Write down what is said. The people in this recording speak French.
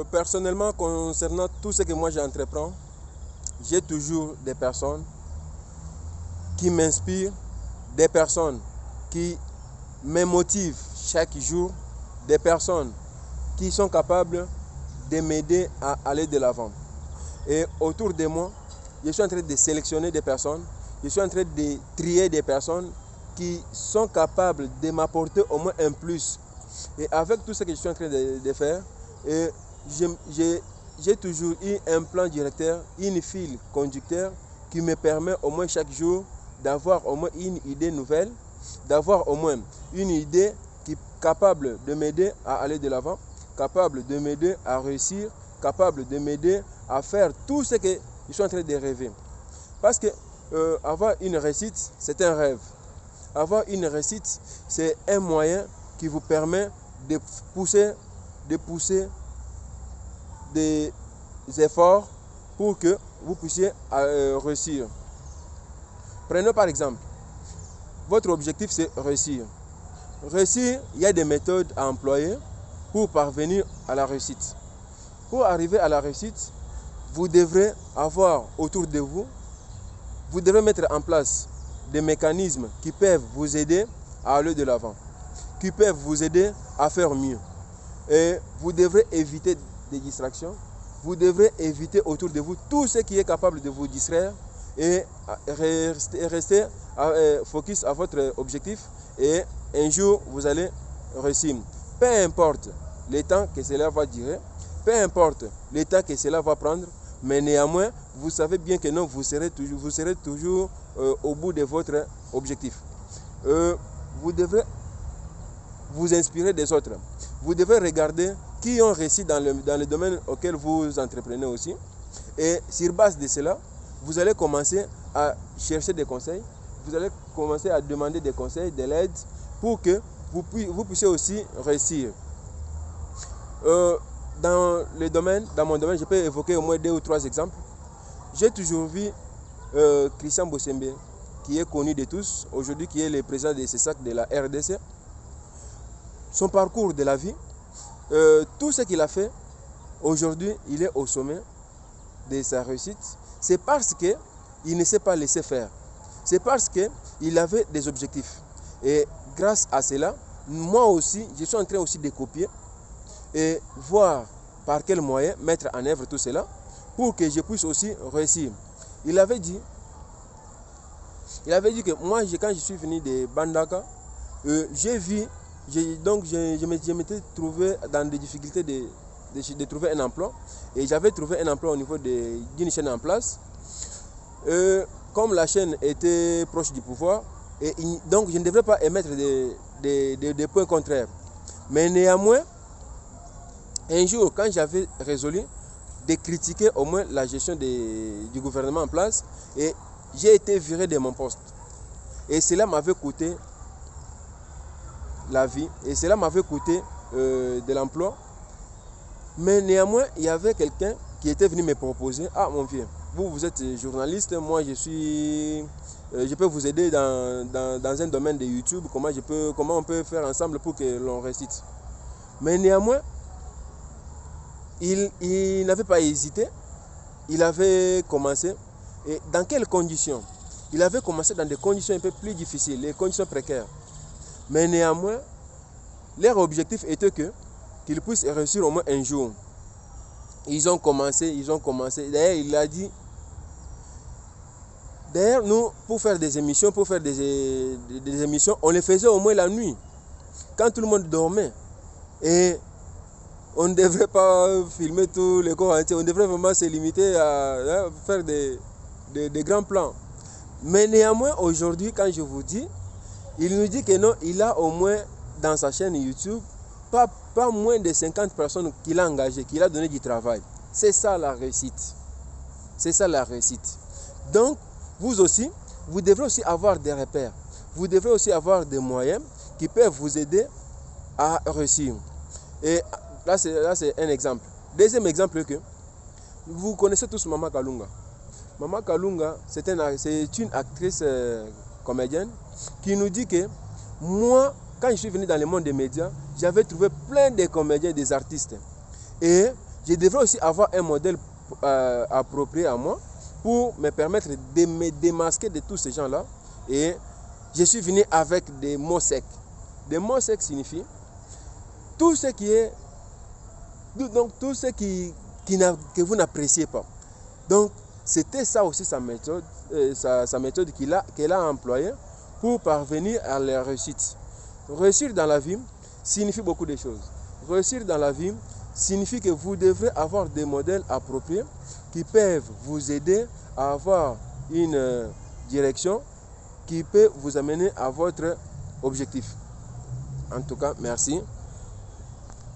Personnellement, concernant tout ce que moi j'entreprends, j'ai toujours des personnes qui m'inspirent, des personnes qui me motivent chaque jour, des personnes qui sont capables de m'aider à aller de l'avant. Et autour de moi, je suis en train de sélectionner des personnes, je suis en train de trier des personnes qui sont capables de m'apporter au moins un plus. Et avec tout ce que je suis en train de faire, j'ai toujours eu un plan directeur, une file conducteur qui me permet au moins chaque jour d'avoir au moins une idée nouvelle, d'avoir au moins une idée qui est capable de m'aider à aller de l'avant, capable de m'aider à réussir, capable de m'aider à faire tout ce que je suis en train de rêver. Parce que avoir une réussite, c'est un rêve. Avoir une réussite, c'est un moyen qui vous permet de pousser des efforts pour que vous puissiez réussir. Prenons par exemple, votre objectif c'est réussir. Réussir, il y a des méthodes à employer pour parvenir à la réussite. Pour arriver à la réussite, vous devrez avoir autour de vous, vous devrez mettre en place des mécanismes qui peuvent vous aider à aller de l'avant, qui peuvent vous aider à faire mieux. Et vous devrez éviter des distractions, vous devrez éviter autour de vous tout ce qui est capable de vous distraire et rester focus à votre objectif et un jour vous allez réussir. Peu importe le temps que cela va durer, peu importe le temps que cela va prendre, mais néanmoins, vous savez bien que non, vous serez toujours au bout de votre objectif. Vous devrez vous inspirer des autres. Vous devez regarder qui ont réussi dans le domaine auquel vous entreprenez aussi. Et sur base de cela, vous allez commencer à chercher des conseils. Vous allez commencer à demander des conseils, de l'aide pour que vous puissiez aussi réussir. Dans mon domaine, je peux évoquer au moins 2 ou 3 exemples. J'ai toujours vu Christian Bossembe, qui est connu de tous, aujourd'hui qui est le président de CESAC de la RDC. Son parcours de la vie, tout ce qu'il a fait, aujourd'hui, il est au sommet de sa réussite. C'est parce qu'il ne s'est pas laissé faire. C'est parce qu'il avait des objectifs. Et grâce à cela, moi aussi, je suis en train aussi de copier et voir par quel moyen mettre en œuvre tout cela pour que je puisse aussi réussir. Il avait dit que moi, quand je suis venu de Bandaka, je m'étais trouvé dans des difficultés de trouver un emploi. Et j'avais trouvé un emploi au niveau d'une chaîne en place. Comme la chaîne était proche du pouvoir, donc je ne devrais pas émettre des points contraires. Mais néanmoins, un jour, quand j'avais résolu de critiquer au moins la gestion du gouvernement en place, et j'ai été viré de mon poste. Et cela m'avait coûté la vie, et cela m'avait coûté de l'emploi. Mais néanmoins, il y avait quelqu'un qui était venu me proposer, ah mon vieux, vous êtes journaliste, moi je peux vous aider dans un domaine de YouTube, comment on peut faire ensemble pour que l'on réussisse. Mais néanmoins, il n'avait pas hésité, il avait commencé. Et dans quelles conditions? Il avait commencé dans des conditions un peu plus difficiles, les conditions précaires. Mais néanmoins, leur objectif était qu'ils puissent réussir au moins un jour. Ils ont commencé. D'ailleurs, il a dit, d'ailleurs, nous, pour faire des émissions, on les faisait au moins la nuit, quand tout le monde dormait. Et on ne devrait pas filmer tout le corps entier, on devrait vraiment se limiter à faire des grands plans. Mais néanmoins, aujourd'hui, quand je vous dis, il nous dit que non, il a au moins dans sa chaîne YouTube, pas moins de 50 personnes qu'il a engagées, qu'il a donné du travail. C'est ça la réussite. C'est ça la réussite. Donc, vous aussi, vous devrez aussi avoir des repères. Vous devrez aussi avoir des moyens qui peuvent vous aider à réussir. Et là, c'est un exemple. Deuxième exemple, que vous connaissez tous Mama Kalunga. Mama Kalunga, c'est une actrice comédienne qui nous dit que moi, quand je suis venu dans le monde des médias, j'avais trouvé plein de comédiens, des artistes. Et je devrais aussi avoir un modèle approprié à moi pour me permettre de me démasquer de tous ces gens-là. Et je suis venu avec des mots secs. Des mots secs signifient tout ce qui est, donc tout ce que vous n'appréciez pas. Donc c'était ça aussi sa méthode, sa méthode qu'elle a employée pour parvenir à la réussite. Réussir dans la vie signifie beaucoup de choses. Réussir dans la vie signifie que vous devrez avoir des modèles appropriés qui peuvent vous aider à avoir une direction qui peut vous amener à votre objectif. En tout cas, merci.